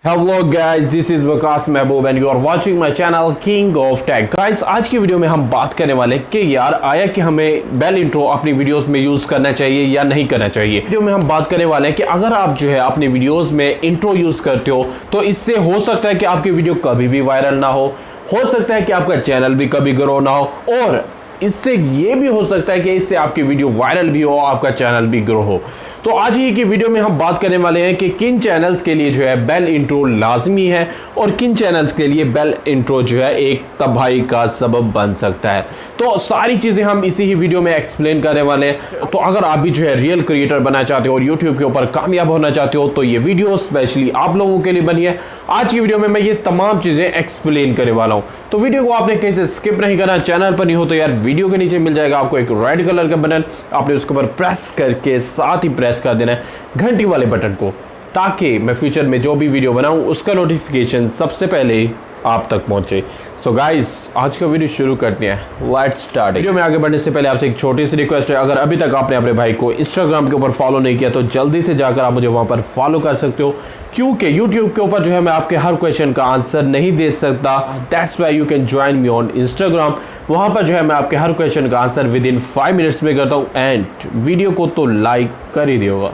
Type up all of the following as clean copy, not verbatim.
Hello guys, this is Waqas Mehboob and you are watching my channel King of Tech. Guys, आज की video में हम बात करने वाले कि यार आया कि हमें बेल इंट्रो अपनी वीडियोस में यूज करना चाहिए या नहीं करना चाहिए। वीडियो में हम बात करने वाले हैं कि अगर आप जो है अपनी वीडियोस में इंट्रो यूज करते हो तो इससे हो सकता है कि आपकी वीडियो कभी भी वायरल ना हो सकता है कि आपका चैनल भी कभी ग्रो ना हो, और इससे ये भी हो सकता है कि इससे आपकी वीडियो वायरल भी हो, आपका चैनल भी ग्रो हो। तो आज ही की वीडियो में हम बात करने वाले हैं कि किन चैनल्स के लिए जो है बेल इंट्रो लाजमी है और किन चैनल्स के लिए बेल इंट्रो जो है एक तबाही का सबब बन सकता है। तो सारी चीज़ें हम इसी ही वीडियो में एक्सप्लेन करने वाले हैं। तो अगर आप भी जो है रियल क्रिएटर बनना चाहते हो और यूट्यूब के ऊपर कामयाब होना चाहते हो तो ये वीडियो स्पेशली आप लोगों के लिए बनी है। आज की वीडियो में मैं ये तमाम चीज़ें एक्सप्लेन करने वाला हूँ, तो वीडियो को आपने कहीं से स्किप नहीं करना। चैनल पर नहीं हो तो यार वीडियो के नीचे मिल जाएगा आपको एक रेड कलर का बटन, आपने उसके ऊपर प्रेस करके साथ ही प्रेस कर देना है घंटी वाले बटन को, ताकि मैं फ्यूचर में जो भी वीडियो बनाऊं उसका नोटिफिकेशन सबसे पहले आप तक पहुंचे। सो गाइस, आज का वीडियो शुरू करते हैं। Let's start. वीडियो में आगे बढ़ने से पहले आपसे एक छोटी सी रिक्वेस्ट है, अगर अभी तक आपने अपने भाई को इंस्टाग्राम के ऊपर फॉलो नहीं किया तो जल्दी से जाकर आप मुझे वहां पर फॉलो कर सकते हो, क्योंकि यूट्यूब के ऊपर जो है मैं आपके हर क्वेश्चन का आंसर नहीं दे सकता। That's why you can join me on Instagram. वहां पर जो है मैं आपके हर क्वेश्चन का आंसर विद इन 5 मिनट्स में करता हूँ। एंड वीडियो को तो लाइक कर ही दियोगा,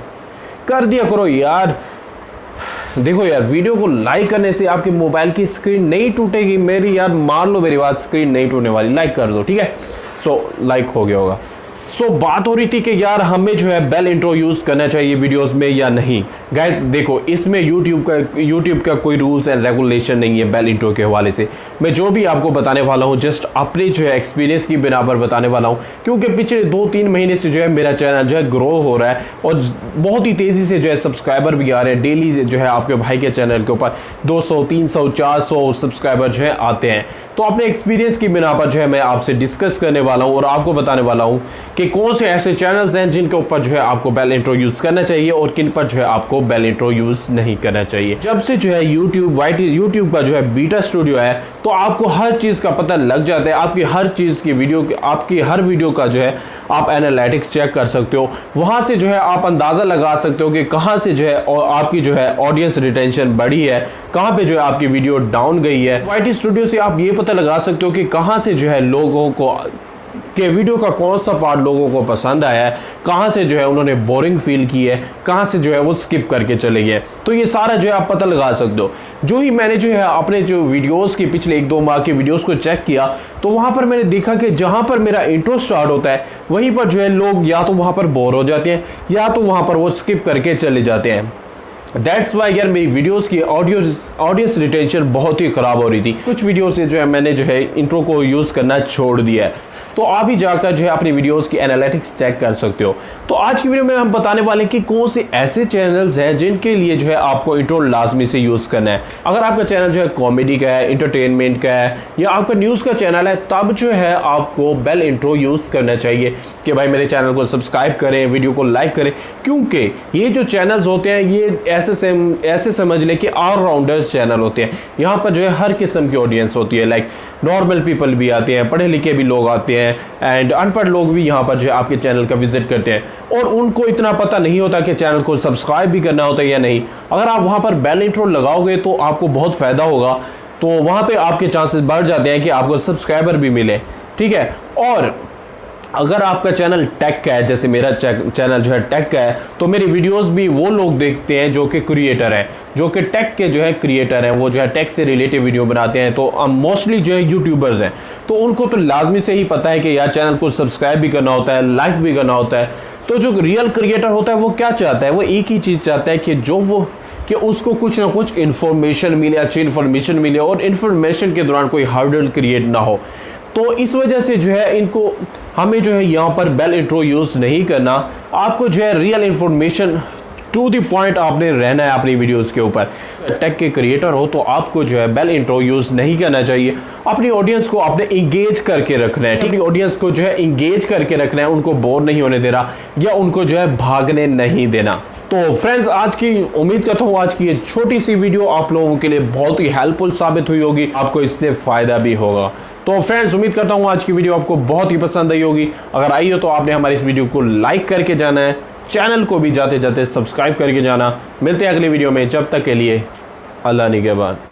कर दिया करो यार। देखो यार, वीडियो को लाइक करने से आपके मोबाइल की स्क्रीन नहीं टूटेगी मेरी, यार मान लो मेरी बात, स्क्रीन नहीं टूटने वाली। लाइक कर दो, ठीक है। सो लाइक हो गया होगा। सो बात हो रही थी कि यार हमें जो है बेल इंट्रो यूज करना चाहिए वीडियोस में या नहीं। गाइस देखो, इसमें यूट्यूब का कोई रूल्स एंड रेगुलेशन नहीं है बेल इंट्रो के हवाले से। मैं जो भी आपको बताने वाला हूँ जस्ट अपने जो है एक्सपीरियंस की बिना पर बताने वाला हूँ, क्योंकि पिछले 2-3 महीने से जो है मेरा चैनल जो है ग्रो हो रहा है और बहुत ही तेज़ी से जो है सब्सक्राइबर भी आ रहे हैं। डेली जो है आपके भाई के चैनल के ऊपर 200, 300, 400 सब्सक्राइबर जो है आते हैं। तो अपने एक्सपीरियंस की बिना पर जो है मैं आपसे डिस्कस करने वाला हूँ और आपको बताने वाला हूँ कि कौन से ऐसे चैनल्स हैं जिनके ऊपर जो है आपको बेल इंट्रो यूज करना चाहिए और किन पर जो है आपको बेल इंट्रो यूज नहीं करना चाहिए। जब से जो है यूट्यूब का जो है बीटा स्टूडियो है तो आपको हर चीज का पता लग जाता है। आपकी हर चीज की आपकी हर वीडियो का जो है आप एनालिटिक्स चेक कर सकते हो। वहां से जो है आप अंदाजा लगा सकते हो कि कहां से जो है आपकी जो है ऑडियंस रिटेंशन बढ़ी है, कहां पे जो है आपकी वीडियो डाउन गई है। वाईटी स्टूडियो से आप ये पता लगा सकते हो कि कहां से जो है लोगों को के वीडियो का कौन सा पार्ट लोगों को पसंद आया है, कहां से जो है उन्होंने बोरिंग फील की है, कहां से जो है वो स्किप करके चले गए। तो ये सारा जो है आप पता लगा सकते हो। जो ही मैंने जो है अपने जो वीडियोस की पिछले 1-2 माह के वीडियोस को चेक किया तो वहां पर मैंने देखा कि जहां पर मेरा इंट्रो स्टार्ट होता है वहीं पर जो है लोग या तो वहां पर बोर हो जाते हैं या तो वहां पर वो स्किप करके चले जाते हैं। दैट्स वाई यार मेरी वीडियोस की ऑडियंस रिटेंशन बहुत ही ख़राब हो रही थी। कुछ वीडियो से जो है मैंने जो है इंट्रो को यूज़ करना छोड़ दिया है। तो आप ही जाकर जो है अपनी वीडियोस की एनालिटिक्स चेक कर सकते हो। तो आज की वीडियो में हम बताने वाले हैं कि कौन से ऐसे चैनल्स हैं जिनके लिए जो है आपको इंट्रो लाजमी से यूज़ करना है। अगर आपका चैनल जो है कॉमेडी का है, इंटरटेनमेंट का है या आपका न्यूज़ का चैनल है, तब जो है आपको बेल इंट्रो यूज़ करना चाहिए कि भाई मेरे चैनल को सब्सक्राइब करें, वीडियो को लाइक करें, क्योंकि ये जो चैनल्स होते हैं ये ऐसे समझ लें कि ऑलराउंडर्स चैनल होते हैं। यहाँ पर जो है हर किस्म की ऑडियंस होती है, लाइक नॉर्मल पीपल भी आते हैं, पढ़े लिखे भी लोग आते हैं एंड अनपढ़ लोग भी यहाँ पर जो है आपके चैनल का विजिट करते हैं, और उनको इतना पता नहीं होता कि चैनल को सब्सक्राइब भी करना होता है या नहीं। अगर आप वहाँ पर बेल इंट्रो लगाओगे तो आपको बहुत फ़ायदा होगा, तो वहाँ पे आपके चांसेस बढ़ जाते हैं कि आपको सब्सक्राइबर भी मिले, ठीक है। और अगर आपका चैनल टेक का है, जैसे मेरा चैनल जो है टेक का है, तो मेरी वीडियोस भी वो लोग देखते हैं जो कि क्रिएटर हैं, जो कि टेक के जो है क्रिएटर हैं, वो जो है टेक से रिलेटेड वीडियो बनाते हैं। तो मोस्टली जो है यूट्यूबर्स हैं, तो उनको तो लाजमी से ही पता है कि यार चैनल को सब्सक्राइब भी करना होता है, लाइक भी करना होता है। तो जो रियल क्रिएटर होता है वो क्या चाहता है, वो एक ही चीज़ चाहता है कि उसको कुछ ना कुछ इन्फॉर्मेशन मिले, अच्छी इन्फॉर्मेशन मिले और इन्फॉर्मेशन के दौरान कोई हर्डल क्रिएट ना हो। तो इस वजह से जो है हमें जो है यहाँ पर बेल इंट्रो यूज़ नहीं करना। आपको जो है real information to the point आपने रहना है अपनी वीडियोस के ऊपर। टेक के क्रिएटर हो तो आपको जो है बेल इंट्रो यूज़ नहीं करना चाहिए। अपनी ऑडियंस को आपने इंगेज करके रखना है, अपनी ऑडियंस को जो है इंगेज करके रखना है, उनको बोर नहीं होने देना या उनको जो है भागने नहीं देना। तो फ्रेंड्स, आज की उम्मीद करता हूँ आज की ये छोटी सी वीडियो आप लोगों के लिए बहुत ही हेल्पफुल साबित हुई होगी, आपको इससे फ़ायदा भी होगा। तो फ्रेंड्स, उम्मीद करता हूँ आज की वीडियो आपको बहुत ही पसंद आई होगी। अगर आई हो तो आपने हमारी इस वीडियो को लाइक करके जाना है, चैनल को भी जाते जाते सब्सक्राइब करके जाना। मिलते हैं अगली वीडियो में, जब तक के लिए अल्लाह निगहबान।